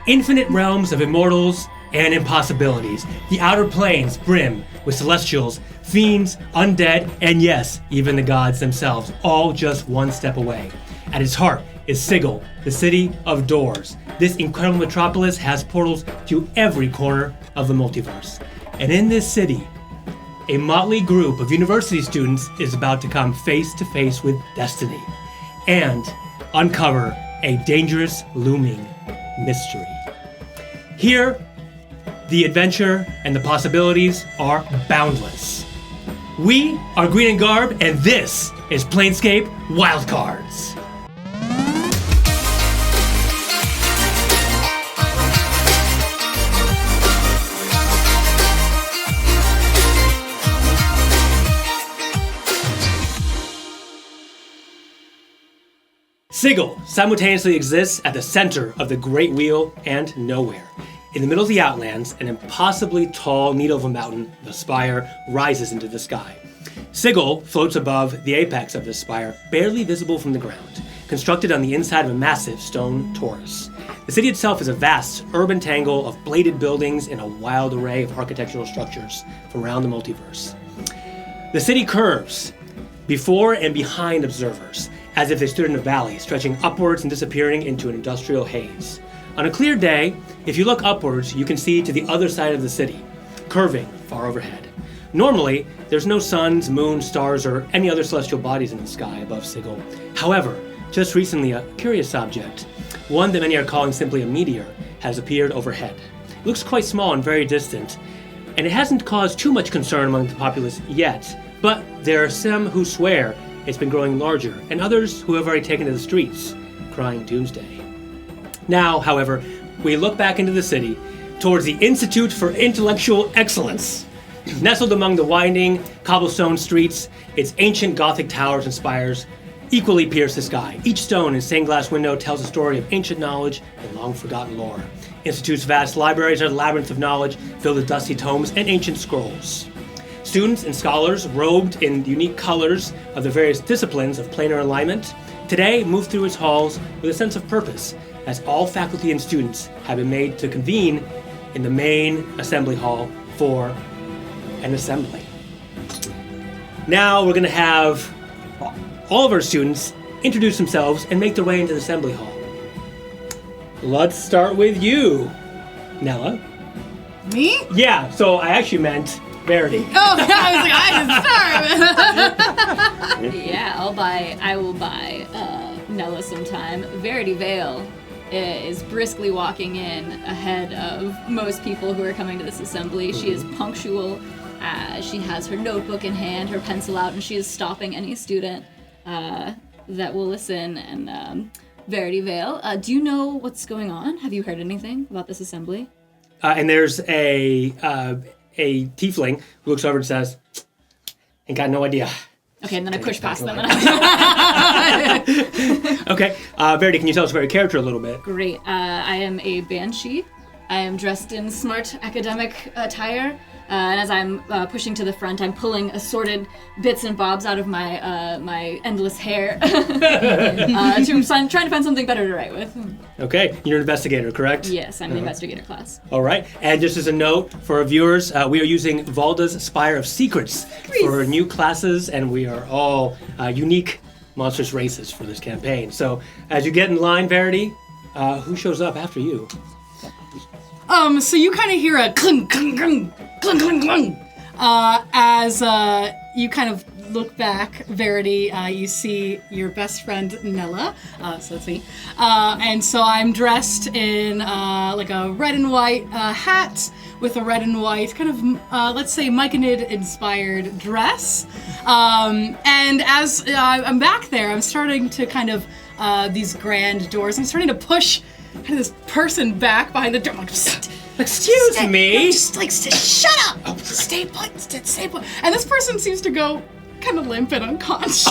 infinite realms of immortals and impossibilities. The outer planes brim with celestials, fiends, undead, and yes, even the gods themselves, all just one step away. At its heart is Sigil, the city of doors. This incredible metropolis has portals to every corner of the multiverse. And in this city, a motley group of university students is about to come face to face with destiny and uncover a dangerous looming mystery. Here, the adventure and the possibilities are boundless. We are Green Garb, and this is Planescape Wildcards. Sigil simultaneously exists at the center of the Great Wheel and nowhere. In the middle of the Outlands, an impossibly tall needle of a mountain, the spire, rises into the sky. Sigil floats above the apex of the spire, barely visible from the ground, constructed on the inside of a massive stone torus. The city itself is a vast urban tangle of bladed buildings and a wild array of architectural structures from around the multiverse. The city curves before and behind observers, as if they stood in a valley, stretching upwards and disappearing into an industrial haze. On a clear day, if you look upwards, you can see to the other side of the city, curving far overhead. Normally, there's no suns, moons, stars, or any other celestial bodies in the sky above Sigil. However, just recently, a curious object, one that many are calling simply a meteor, has appeared overhead. It looks quite small and very distant, and it hasn't caused too much concern among the populace yet, but there are some who swear it's been growing larger, and others who have already taken to the streets, crying doomsday. Now, however, we look back into the city, towards the Institute for Intellectual Excellence. Nestled among the winding cobblestone streets, its ancient Gothic towers and spires equally pierce the sky. Each stone and stained glass window tells a story of ancient knowledge and long-forgotten lore. Institute's vast libraries are the labyrinth of knowledge, filled with dusty tomes and ancient scrolls. Students and scholars, robed in unique colors of the various disciplines of planar alignment, today move through its halls with a sense of purpose, as all faculty and students have been made to convene in the main assembly hall for an assembly. Now we're going to have all of our students introduce themselves and make their way into the assembly hall. Let's start with you, Nella. Me? Yeah, so I actually meant Verity. Oh, I was like, I didn't start. Yeah, I will buy Nella some time. Verity Vale is briskly walking in ahead of most people who are coming to this assembly. She is punctual. She has her notebook in hand, her pencil out, and she is stopping any student that will listen. And Verity Vale, do you know what's going on? Have you heard anything about this assembly? And there's a tiefling who looks over and says, "Ain't got no idea." Okay, and then I push past them. Okay, Verity, can you tell us about your character a little bit? Great. I am a Banshee. I am dressed in smart academic attire. And as I'm pushing to the front, I'm pulling assorted bits and bobs out of my my endless hair trying to find something better to write with. Okay, you're an investigator, correct? Yes, I'm the investigator class. All right, and just as a note for our viewers, we are using Valda's Spire of Secrets for new classes, and we are all unique monstrous races for this campaign. So as you get in line, Verity, who shows up after you? So you kind of hear a clunk, clunk, clunk, clunk, clunk, clunk. As you kind of look back, Verity, you see your best friend Nella, so that's me. And so I'm dressed in like a red and white hat with a red and white kind of, let's say, Myconid inspired dress. And as I'm back there, I'm starting to kind of, these grand doors, I'm starting to push kind of this person back behind the door. I'm like, Excuse me? Shut up! Oh, stay put, stay put. And this person seems to go kind of limp and unconscious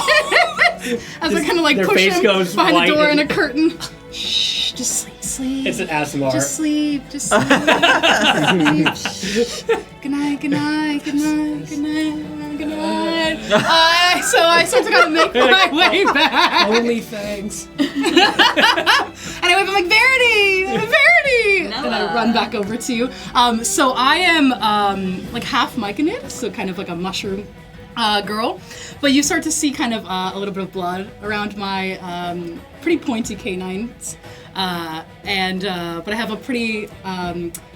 as I kind of like push him behind the door and a curtain. Shh, just sleep. It's an ASMR. Just sleep. Good night. So I start to kind of make my way back. Only thanks. Anyway, I'm like, Verity! run back over to you. So I am like half Myconid, so kind of like a mushroom girl. But you start to see kind of a little bit of blood around my pretty pointy canines. But I have a pretty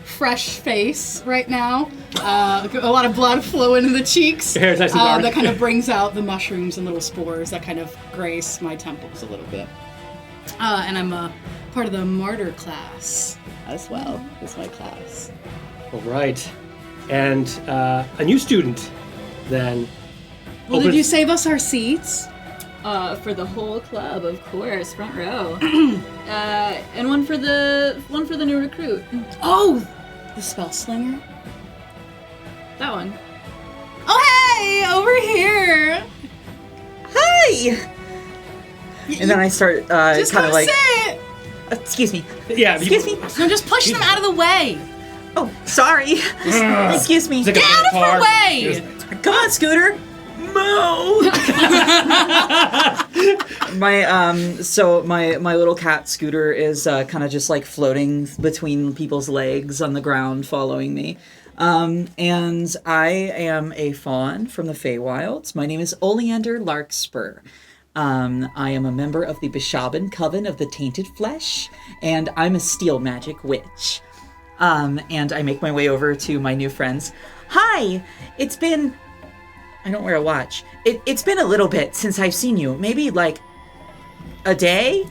fresh face right now. A lot of blood flowing in the cheeks. Your hair's nice and dark. That kind of brings out the mushrooms and little spores that kind of grace my temples a little bit. And I'm a part of the Martyr class as well. Is my class. All right. And a new student then. Well, did you save us our seats? For the whole club, of course, front row. And one for the new recruit. Oh, the spell slinger. That one. Oh, hey, over here. Hi! And then I start Just kind come of like, sit. excuse me. Yeah. Excuse me. No, just push them out of the way. Oh, sorry. Excuse me. Get Get out of her way. Come on, Scooter. Moo! my little cat Scooter is kind of just like floating between people's legs on the ground, following me. And I am a faun from the Feywilds. My name is Oleander Larkspur. I am a member of the Bishaban Coven of the Tainted Flesh, and I'm a steel magic witch. And I make my way over to my new friends. Hi! It's been... I don't wear a watch. It's been a little bit since I've seen you. Maybe, like, a day?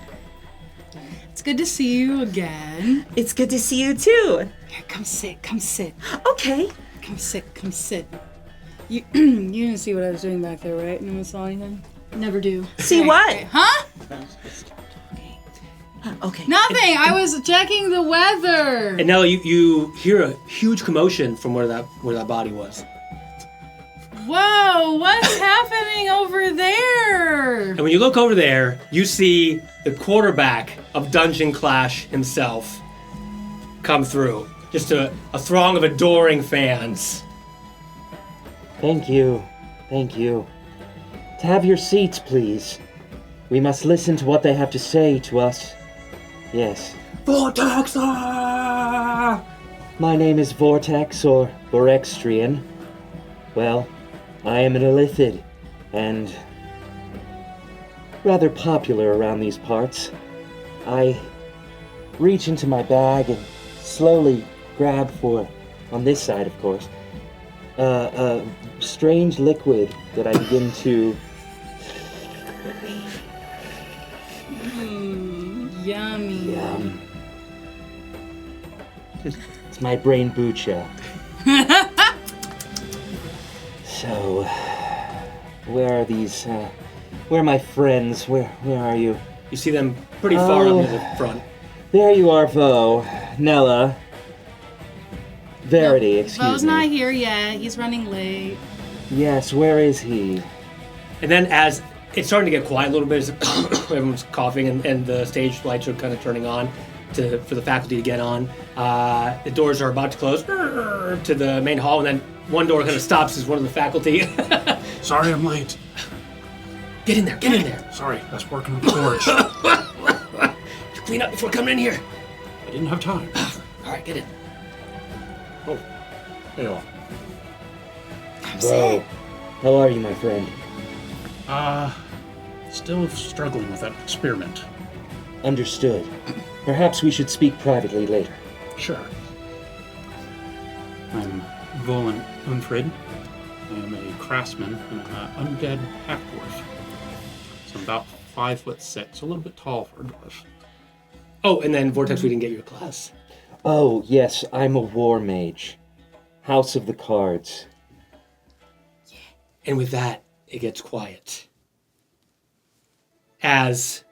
It's good to see you again. It's good to see you, too. Here, come sit. Okay. Come sit. You didn't see what I was doing back there, right? No one saw anything? Never do. See Okay, what? okay. Huh? Okay. Nothing. I was checking the weather. And Nella, you hear a huge commotion from where that body was. Whoa, what's happening over there? And when you look over there, you see the quarterback of Dungeon Clash himself come through. Just a throng of adoring fans. Thank you. To have your seats, please. We must listen to what they have to say to us. Yes. Vortex! My name is Vortex, or Borextrian. Well, I am an Illithid, and rather popular around these parts. I reach into my bag and slowly grab for, on this side of course, a strange liquid that I begin to... Yummy. Yum. It's my brain bucha. So, where are these, where are my friends? Where are you? You see them pretty far up near the front. There you are, Vo. Nella. Verity, excuse Bo's me. not here yet. He's running late. Yes, where is he? And then as it's starting to get quiet a little bit, as everyone's coughing and the stage lights are kind of turning on for the faculty to get on, the doors are about to close to the main hall, and then one door kind of stops as one of the faculty. Sorry I'm late. Get in there. Sorry, I was working with the torch. Clean up before coming in here. I didn't have time. All right, get in. Oh, hey all. Vo, how are you, my friend? Still struggling with that experiment. Understood. Perhaps we should speak privately later. Sure. I'm Volan Unfrid. I am a craftsman and an undead half-dwarf. So I'm about 5'6", a little bit tall for a dwarf. Oh, and then Vortex, we didn't get your class. Oh, yes, I'm a war mage. House of the Cards. And with that, it gets quiet. As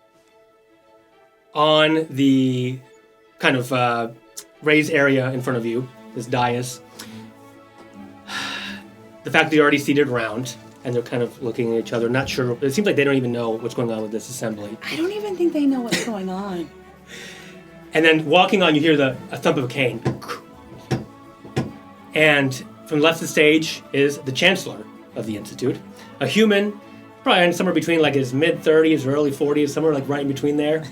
on the kind of raised area in front of you, this dais, the faculty are already seated around, and they're kind of looking at each other, not sure. It seems like they don't even know what's going on with this assembly. I don't even think they know what's going on. And then walking on, you hear a thump of a cane. And from the left of the stage is the Chancellor of the Institute, a human, probably somewhere between like his mid-30s or early 40s, somewhere like right in between there.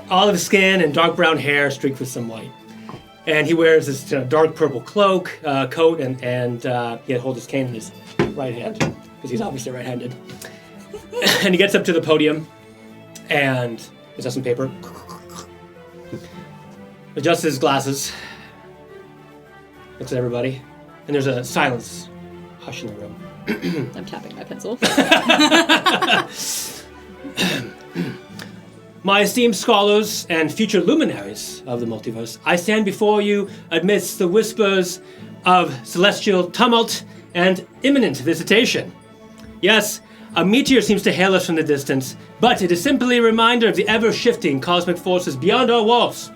Olive skin and dark brown hair streaked with some white. And he wears this dark purple cloak, coat, and he holds his cane in his right hand, because he's obviously right-handed. And he gets up to the podium, and he's got some paper. Adjusts his glasses. Looks at everybody. And there's a silence. Hush in the room. I'm tapping my pencil. My esteemed scholars and future luminaries of the multiverse, I stand before you amidst the whispers of celestial tumult and imminent visitation. Yes, a meteor seems to hail us from the distance, but it is simply a reminder of the ever-shifting cosmic forces beyond our walls.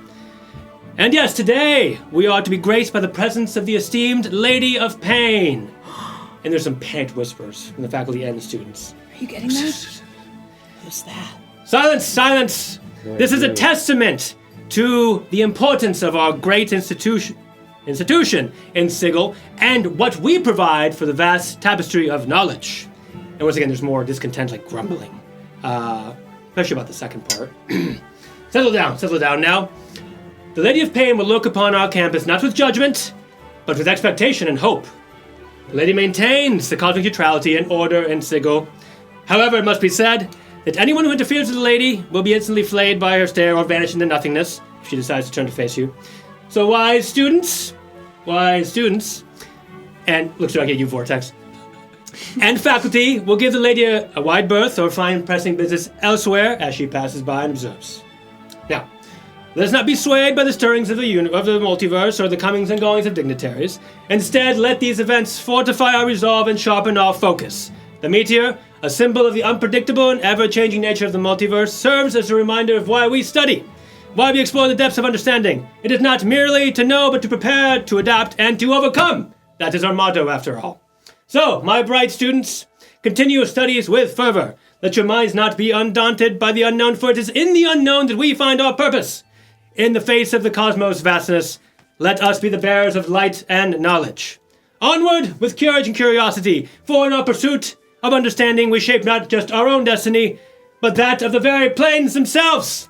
And yes, today we are to be graced by the presence of the esteemed Lady of Pain. And there's some panicked whispers from the faculty and the students. Are you getting that? Who's that? Silence, silence! This is a testament to the importance of our great institution in Sigil and what we provide for the vast tapestry of knowledge. And once again, there's more discontent, like grumbling, especially about the second part. Settle down now. The Lady of Pain will look upon our campus not with judgment, but with expectation and hope. The Lady maintains the cosmic neutrality and order in Sigil. However, it must be said that anyone who interferes with the Lady will be instantly flayed by her stare or vanish into nothingness if she decides to turn to face you. So wise students, and looks back at you, Vortex, and faculty will give the Lady a wide berth or find pressing business elsewhere as she passes by and observes. Now, let us not be swayed by the stirrings of the multiverse or the comings and goings of dignitaries. Instead, let these events fortify our resolve and sharpen our focus. The meteor, a symbol of the unpredictable and ever-changing nature of the multiverse, serves as a reminder of why we study, why we explore the depths of understanding. It is not merely to know, but to prepare, to adapt, and to overcome. That is our motto, after all. So, my bright students, continue your studies with fervor. Let your minds not be undaunted by the unknown, for it is in the unknown that we find our purpose. In the face of the cosmos' vastness, let us be the bearers of light and knowledge. Onward with courage and curiosity, for in our pursuit of understanding we shape not just our own destiny, but that of the very planes themselves.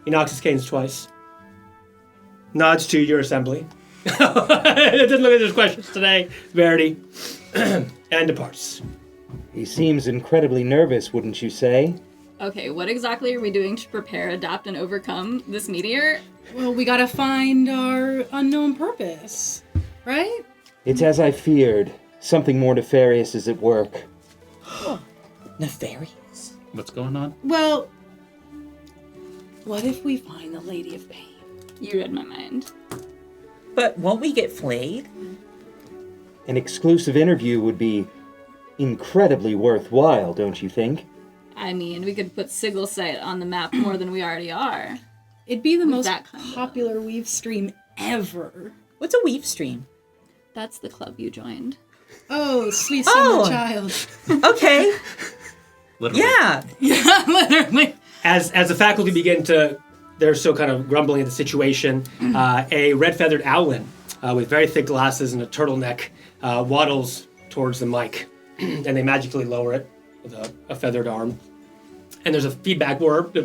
He knocks his canes twice. Nods to your assembly. It doesn't look at his questions today, Verity. And departs. He seems incredibly nervous, wouldn't you say? Okay, what exactly are we doing to prepare, adapt, and overcome this meteor? Well, we gotta find our unknown purpose, right? It's as I feared. Something more nefarious is at work. Nefarious? What's going on? Well, what if we find the Lady of Pain? You read my mind. But won't we get flayed? An exclusive interview would be incredibly worthwhile, don't you think? I mean, we could put Sigil Sight on the map more than we already are. It'd be the With most that kind of- popular weave stream ever. What's a weave stream? That's the club you joined. Oh, sweet summer Oh. child. Okay. Literally. Yeah. Yeah, literally. As the faculty begin to, they're still kind of grumbling at the situation, a red-feathered owlin with very thick glasses and a turtleneck waddles towards the mic, and they magically lower it with a feathered arm. And there's a feedback word.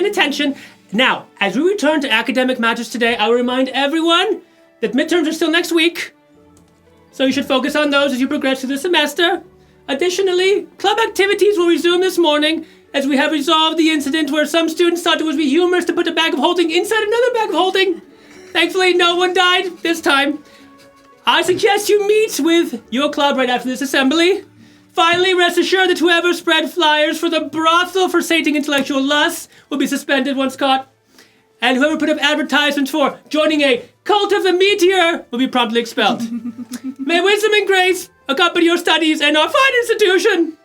Attention. Now, as we return to academic matters today, I'll remind everyone that midterms are still next week. So you should focus on those as you progress through the semester. Additionally, club activities will resume this morning as we have resolved the incident where some students thought it would be humorous to put a bag of holding inside another bag of holding. Thankfully, no one died this time. I suggest you meet with your club right after this assembly. Finally, rest assured that whoever spread flyers for the brothel for sating intellectual lusts will be suspended once caught. And whoever put up advertisements for joining a cult of the meteor will be promptly expelled. May wisdom and grace accompany your studies and our fine institution.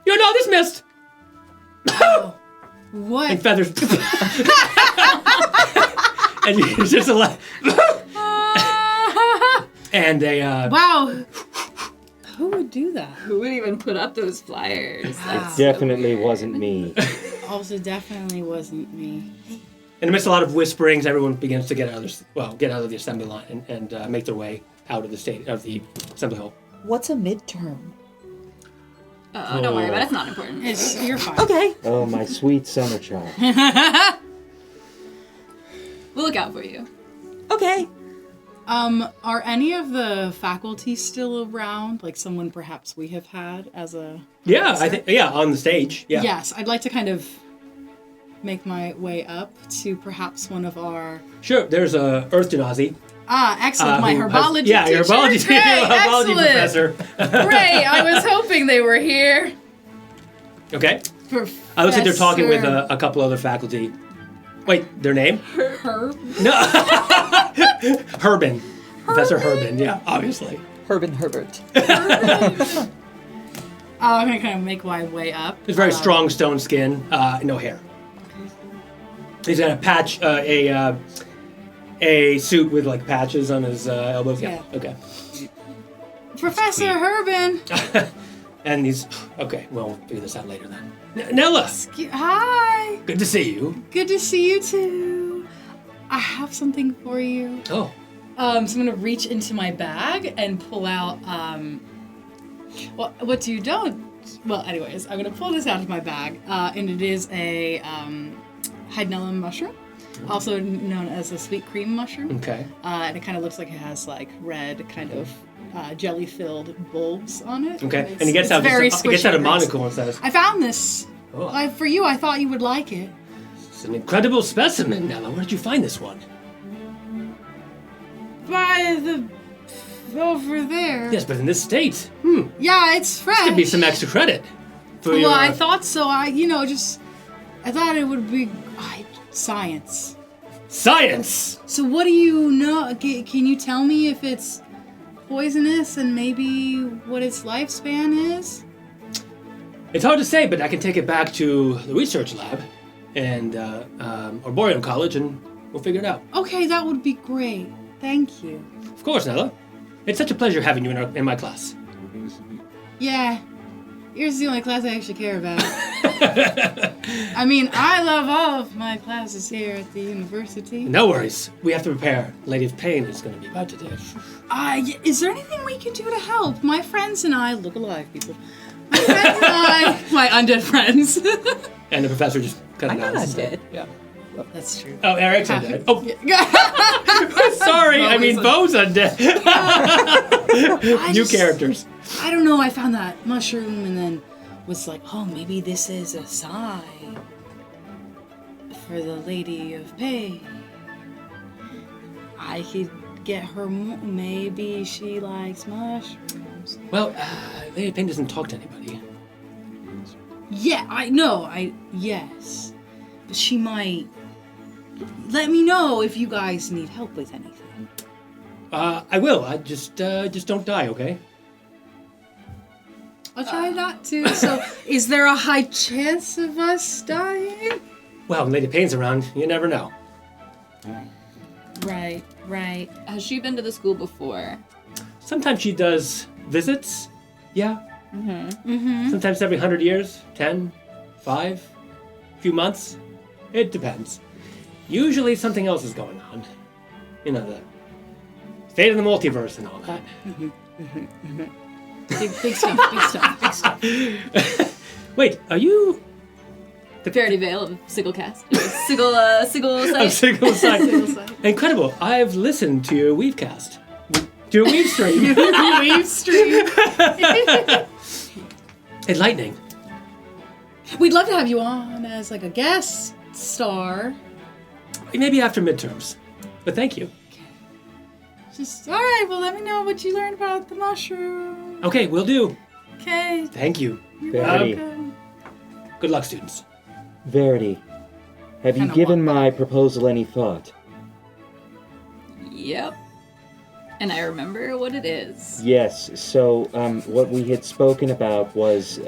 You're now dismissed. What? And feathers. And you just a and they Wow. Who would do that? Who would even put up those flyers? That's Definitely wasn't me. Also, definitely wasn't me. And amidst a lot of whisperings, everyone begins to get out of the assembly line and make their way out of the assembly hall. What's a midterm? Oh, don't worry about it. It's not important. You're fine. Okay. Oh, my sweet summer child. We'll look out for you. Okay. Are any of the faculty still around? Like someone perhaps we have had as a... Yeah, I think. Yeah, on the stage. Yeah. Yes, I'd like to kind of make my way up to perhaps one of our... Sure. There's Earth Genasi. Excellent. My who has- herbology yeah, teacher. your herbology, Great, herbology excellent. professor. Great. I was hoping they were here. Okay. I looks like they're talking with a couple other faculty. Wait, their name? Herb. No. Herbin. Professor Herbin, yeah, obviously. Herbin Herbert. I'm going to kind of make my way up. He's very strong stone skin, no hair. He's got a patch, a suit with like patches on his elbows. Yeah. Okay. Professor Herbin. And he's okay. Well, we'll figure this out later then. Nella, Hi. good to see you. Good to see you too. I have something for you. Oh, So I'm gonna reach into my bag and pull out. Well, what you don't. Well, anyways, I'm gonna pull this out of my bag, and it is a hydnellum mushroom, also known as a sweet cream mushroom. okay. And it kind of looks like it has like red kind of jelly-filled bulbs on it. Okay. And he gets out. very He gets out a squishy. monocle and says, I found this. "Oh, For you, I thought you would like it. it's an incredible specimen, Nella. Where did you find this one?" By the over there. Yes, but in this state, Yeah, it's fresh. could be some extra credit for Well, your. I thought so. I thought it would be science. Science. So what do you know? Can you tell me if it's poisonous and maybe what its lifespan is? It's hard to say, but I can take it back to the research lab and Arboretum College, and we'll figure it out. Okay, that would be great. Thank you. Of course, Nella. It's such a pleasure having you in my class. Yeah, yours is the only class I actually care about. I mean, I love all of my classes here at the university. No worries. We have to prepare. Lady of Pain is going to be about to do. Is there anything we can do to help? My friends and I look alive, people. My friends and I, my undead friends. And the professor just kind of I'm not nods. undead. Yeah. That's true. Oh, Eric's undead. Oh, sorry. I mean, Bo's undead. New characters. I don't know. I found that mushroom and then was like, oh, maybe this is a sign for the Lady of Pain. I could get her. Maybe she likes mushrooms. Well, Lady of Pain doesn't talk to anybody. Yeah, I know. Yes, but she might. Let me know if you guys need help with anything. I will. I just don't die, okay? I'll try not to. So, is there a high chance of us dying? Well, when Lady of Pain's around, you never know. Right. Has she been to the school before? Sometimes she does visits. Yeah. Mm-hmm. Sometimes every 100 years, 10, 5, few months. It depends. Usually something else is going on. You know, the fate of the multiverse and all that. Big stuff. Wait, are you... Verity Veil of Sigil cast. Sigil I'm site. single side. Incredible. I've listened to your Weavecast. To your Weave stream. Weave stream. Enlightening. We'd love to have you on as like a guest star. Maybe after midterms. But thank you. Just all right. Well, let me know what you learned about the mushroom. Okay, will do. Okay. Thank you. Verity, Good luck, students. Verity, have you Kinda given want my proposal any thought? Yep. And I remember what it is. Yes, so what we had spoken about was,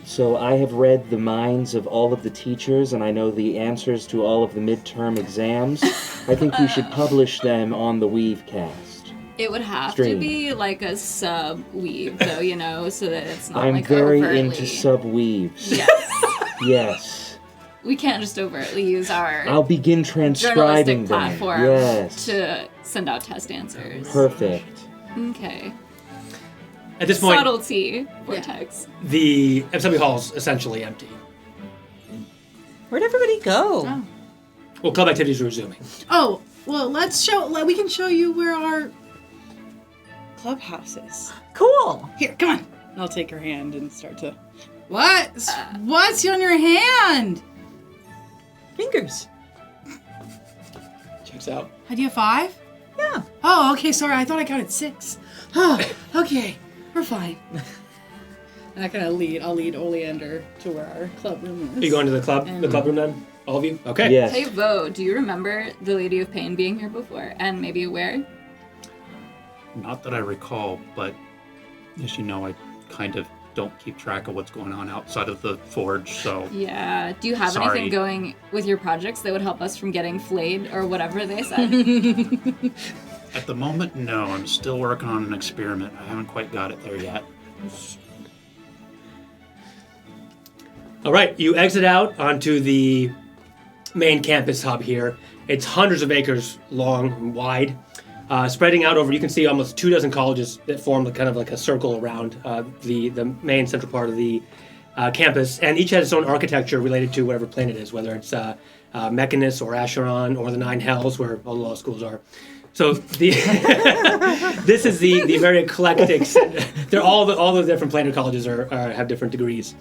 so I have read the minds of all of the teachers, and I know the answers to all of the midterm exams. I think we should publish them on the Weavecast. It would have Stream. to be like a sub-weave, though, you know, so that it's not I'm like very overtly... into sub-weaves. Yes. Yes. We can't just overtly use our I'll begin transcribing journalistic them. platform Yes. to send out test answers. Perfect. Okay. At this point, Subtlety, Vortex. the assembly hall is essentially empty. Where'd everybody go? Oh. Well, club activities are resuming. Oh, well, we can show you where our clubhouse is. Cool. Here, come on. I'll take her hand and start to... What's on your hand? Fingers. Checks out. Do you have 5? Yeah. Oh, okay, sorry. I thought I counted 6. Oh, okay. We're fine. And I'll lead Oleander to where our club room is. Are you going to the club room then? All of you? Okay. Yes. Hey, Vo, do you remember the Lady of Pain being here before? And maybe where? Not that I recall, but as you know, I kind of don't keep track of what's going on outside of the forge, so... Yeah. Do you have Sorry. anything going with your projects that would help us from getting flayed or whatever they said? At the moment, no. I'm still working on an experiment. I haven't quite got it there yet. All right, you exit out onto the main campus hub here. It's hundreds of acres long and wide, spreading out over, you can see almost 24 colleges that form kind of like a circle around the main central part of the campus, and each has its own architecture related to whatever planet it is, whether it's Myconid or Acheron or the Nine Hells, where all the law schools are. So this is the very eclectic. They're all the different planar colleges have different degrees.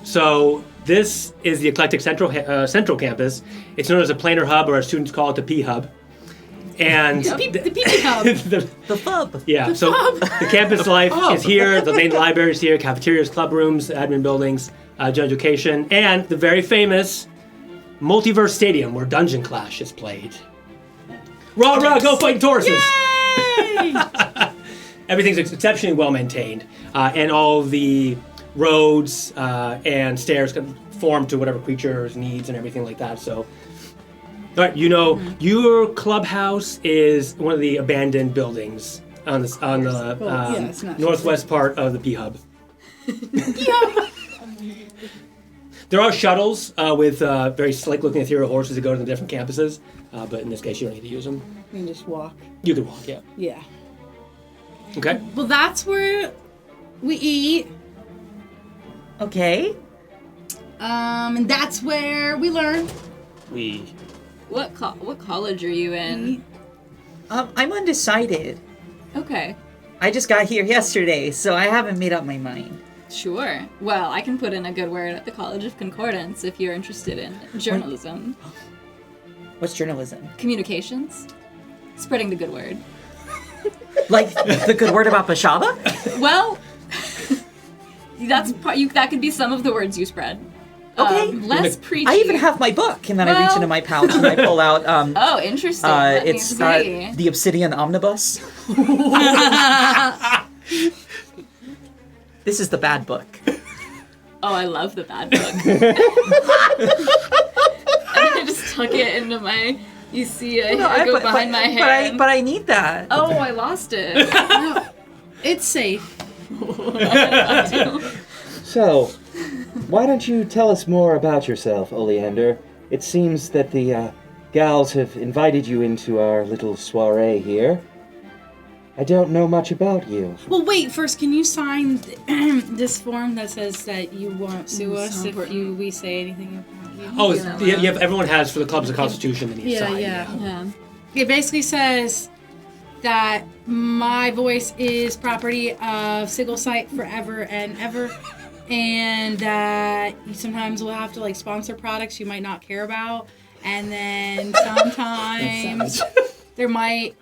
So this is the eclectic central campus. It's known as a planar hub, or as students call it, the P hub. And The PP hub. The pub. yeah, The so pub. the campus life is here. The main library is here. Cafeterias, club rooms, admin buildings, general education, and the very famous Multiverse Stadium, where Dungeon Clash is played. Rah rah, go fight Tauruses! Yay! Everything's exceptionally well maintained, and all the roads and stairs conform to whatever creature's needs and everything like that. So, all right, your clubhouse is one of the abandoned buildings on the it's not northwest part of the P hub. There are shuttles with very slick-looking ethereal horses that go to the different campuses, but in this case, you don't need to use them. We can just walk. You can walk, yeah. Yeah. Okay. Well, that's where we eat. Okay. And that's where we learn. What college are you in? I'm undecided. Okay. I just got here yesterday, so I haven't made up my mind. Sure. Well, I can put in a good word at the College of Concordance if you're interested in journalism. What's journalism? Communications. Spreading the good word. Like the good word about Bashaba? Well, that could be some of the words you spread. Okay. Less preachy. I even have my book, and then I reach Well- into my pouch and I pull out. Oh, interesting. Let me It's see. the Obsidian Omnibus. This is the bad book. Oh, I love the bad book. And I just tuck it into my. You see, I go behind my hand. But I need that. Oh, I lost it. No, it's safe. So, why don't you tell us more about yourself, Oleander? It seems that the gals have invited you into our little soiree here. I don't know much about you. Well, wait. First, can you sign this form that says that you won't sue us if we say anything about you? Oh, everyone has for the club's a constitution that needs signed. Yeah. It basically says that my voice is property of Sigil site forever and ever, and that you sometimes will have to sponsor products you might not care about, and then sometimes we might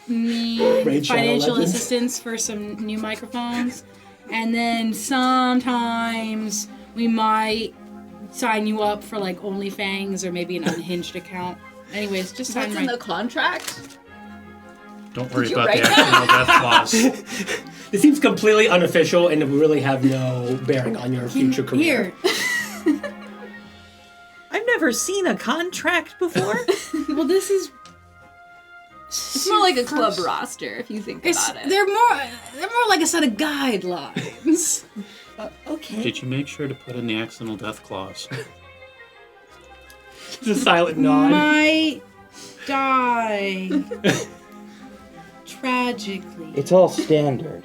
need financial assistance for some new microphones, and then sometimes we might sign you up for OnlyFans or maybe an unhinged account. Anyways, just sign What's in the contract? Don't worry you about the write actual death clause. This seems completely unofficial and we really have no bearing on your future career. Here. I've never seen a contract before. Well, this is. It's more like a club roster if you think about it. They're more like a set of guidelines. Okay. Did you make sure to put in the accidental death clause? It's a silent nod. Might die tragically. It's all standard.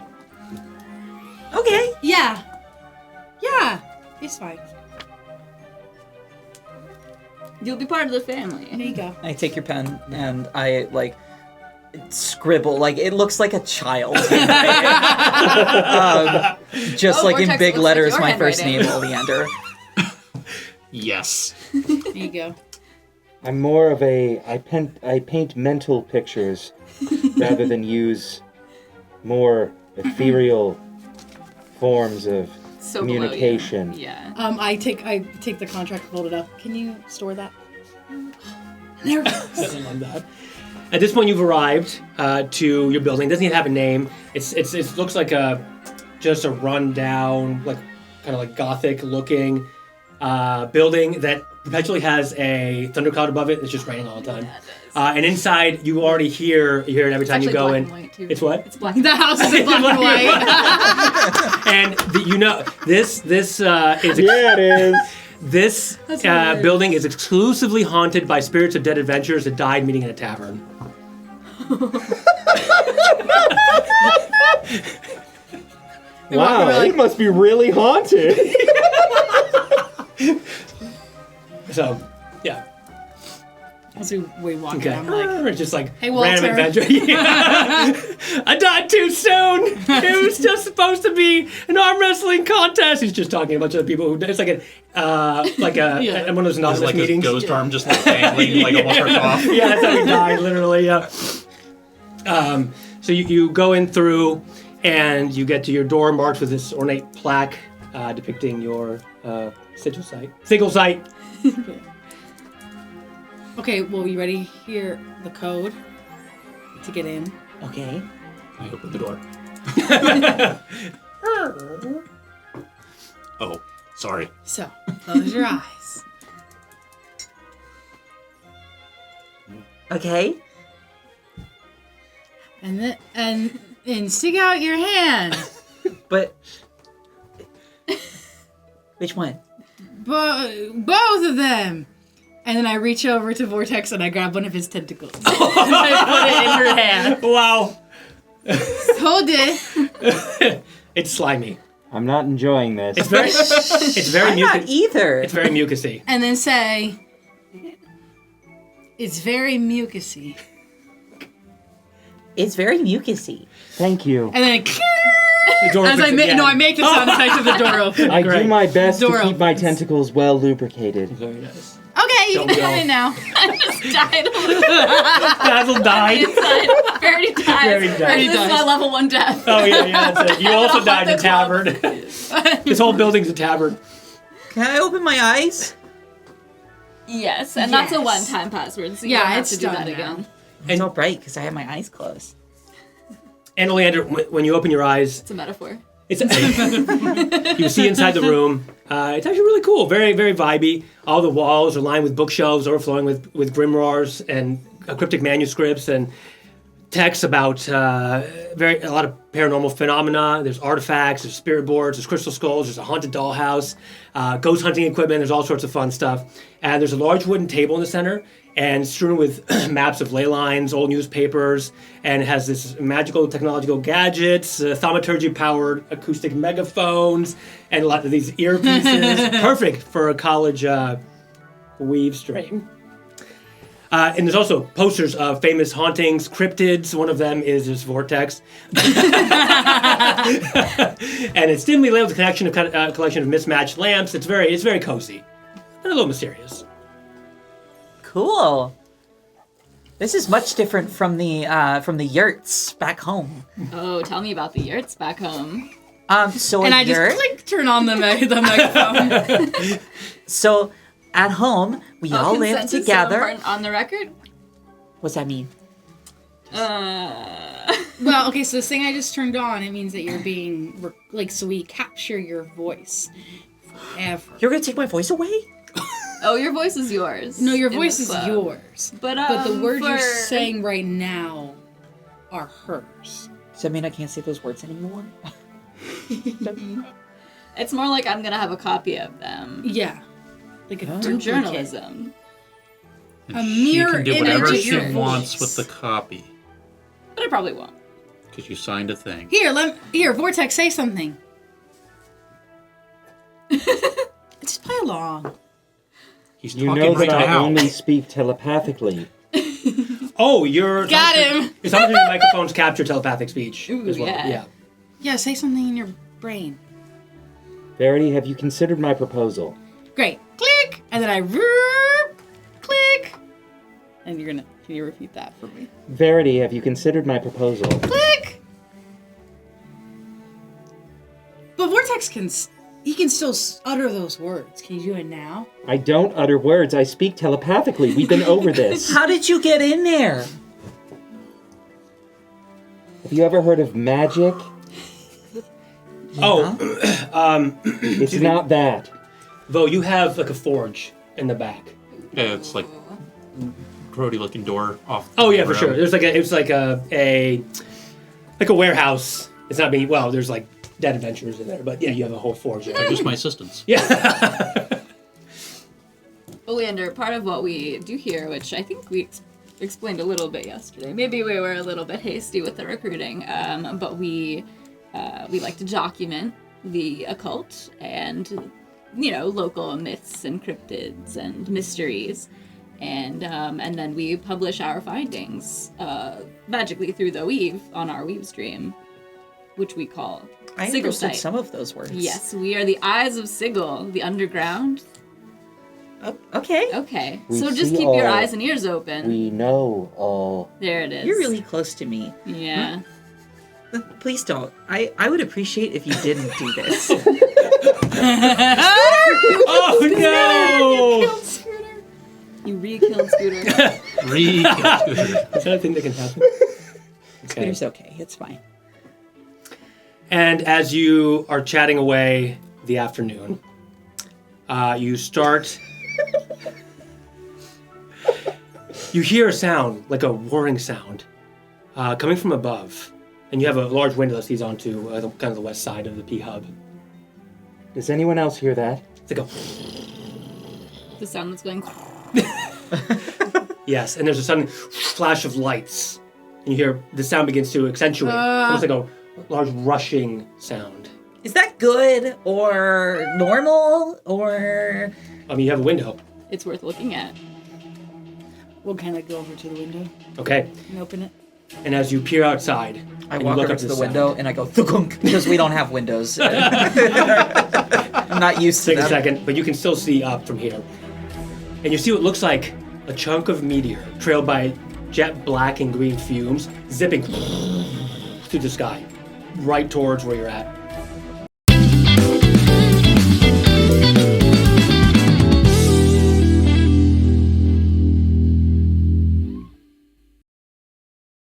Okay. Yeah. Yeah. It's fine. You'll be part of the family. There you go. I take your pen and I scribble like it looks like a child. Just like in Vortex, big it looks like letters, your my first handwriting. name, Oleander. Yes. There you go. I'm more of I paint mental pictures rather than use more ethereal forms of So below you. communication. Yeah. I take the contract, fold it up. Can you store that? There it goes. I love that. At this point, you've arrived to your building. It doesn't even have a name. It looks like just a rundown, like kind of like gothic looking building that perpetually has a thundercloud above it. It's just raining all the time. And inside, you already hear it every time you Actually go black in. and white, too. It's what? It's black. The house is in black and white. And this is Yeah, it is. this hilarious. building is exclusively haunted by spirits of dead adventurers that died meeting in a tavern. Wow, We're like- it must be really haunted. So, yeah. As we walk Okay. in, I'm like, It's just like Hey, random Walter. adventure. Yeah. I died too soon. It was just supposed to be an arm wrestling contest. He's just talking to a bunch of people who. It's like Yeah. one of those It's anonymous like meetings. this ghost arm just like dangling, like almost ripped off. Yeah, that's how he died, literally. Yeah. So you go in through, and you get to your door marked with this ornate plaque depicting your sigil site. Sigil site. okay, well, you ready? Here, the code to get in. Okay. I open the door. Oh, sorry. So, close your eyes. Okay. And stick out your hand. But which one? Both of them. And then I reach over to Vortex and I grab one of his tentacles. And I put it in her hand. Wow. Hold it. It's slimy. I'm not enjoying this. It's very I'm not mucus. either. It's very mucusy. And then say, it's very mucusy. It's very mucusy. Thank you. And then The door as I opens make again. no, I make the sound effect of the door open. I Great. do my best to Door keep my opens. tentacles well lubricated. Very nice. Okay, you Don't can come go. in now. Died. Basil died. Inside. Verity dies. Verity dies. This is dies. my level 1 death. Oh yeah, that's it. You also died in a The tavern. This whole building's a tavern. Can I open my eyes? Yes, and that's a Yes. one-time password, so you Yeah, don't have it's to do done that now. again. It's all bright because I have my eyes closed. And Oleander, when you open your eyes, It's a metaphor. it's you see inside the room. It's actually really cool. Very, very vibey. All the walls are lined with bookshelves overflowing with grimoires and cryptic manuscripts and texts about a lot of paranormal phenomena. There's artifacts, there's spirit boards, there's crystal skulls, there's a haunted dollhouse, ghost hunting equipment. There's all sorts of fun stuff. And there's a large wooden table in the center, and strewn with maps of ley lines, old newspapers, and it has this magical technological gadgets, thaumaturgy-powered acoustic megaphones, and a lot of these earpieces. Perfect for a college weave stream. And there's also posters of famous hauntings, cryptids. One of them is this Vortex. And it's dimly lit with a collection of mismatched lamps. It's very cozy and a little mysterious. Cool. This is much different from the yurts back home. Oh, tell me about the yurts back home. So And a I just yurt. click turn on the microphone. So at home we all live Consent is so together. important on the record. What's that mean? Well, okay, so this thing I just turned on, it means that you're being so we capture your voice forever. You're gonna take my voice away? Oh, your voice is yours. No, your in voice the is club. yours. But The words you're for- saying right now are hers. Does that mean I can't say those words anymore? It's more like I'm gonna have a copy of them Yeah. Like a Oh. for duplicate. journalism. And A she mirror can do image whatever of she your wants voice. with the copy. But I probably won't. Because you signed a thing. Here, Vortex, say something. Just play along. He's You talking know right that I now. only speak telepathically. Oh, you're... Got him. It's something your microphones capture telepathic speech Ooh, as well. yeah. Yeah, say something in your brain. Verity, have you considered my proposal? Great. Click! And then I click. And can you repeat that for me? Verity, have you considered my proposal? Click! But Vortex he can still utter those words. Can you do it now? I don't utter words. I speak telepathically. We've been over this. How did you get in there? Have you ever heard of magic? Oh, It's not that. Vo, you have like a forge in the back. Yeah, it's like grody looking door off. Oh yeah, for the sure. road. There's like it's like a warehouse. It's not being there's like dead adventurers in there, but yeah, you have a whole forge there. They're just my assistants. Yeah. Oleander, part of what we do here, which I think we explained a little bit yesterday, maybe we were a little bit hasty with the recruiting, but we like to document the occult and, local myths and cryptids and mysteries. And then we publish our findings magically through the weave on our weave stream, which we call I Sigil understood Sight. some of those words. Yes, we are the eyes of Sigil, the underground. Oh, okay. Okay, We so just see keep your all. eyes and ears open. We know all. There it is. You're really close to me. Yeah. Please don't. I would appreciate if you didn't do this. Oh no! You re-killed Scooter. Is that a thing that can happen? Okay. Scooter's okay. It's fine. And as you are chatting away the afternoon, you start. You hear a sound, like a whirring sound, coming from above. And you have a large window that sees onto kind of the west side of the P Hub. Does anyone else hear that? It's like a. The sound that's going. Yes, and there's a sudden flash of lights. And you hear the sound begins to accentuate. It's almost like a large rushing sound. Is that good or normal or? You have a window. It's worth looking at. We'll kind of go over to the window Okay. and open it. And as you peer outside, I and walk you look over up to the the window and I go thugunk because we don't have windows. I'm not used to Take a them. second, but you can still see up from here. And you see what looks like a chunk of meteor trailed by jet black and green fumes zipping through the sky, right towards where you're at.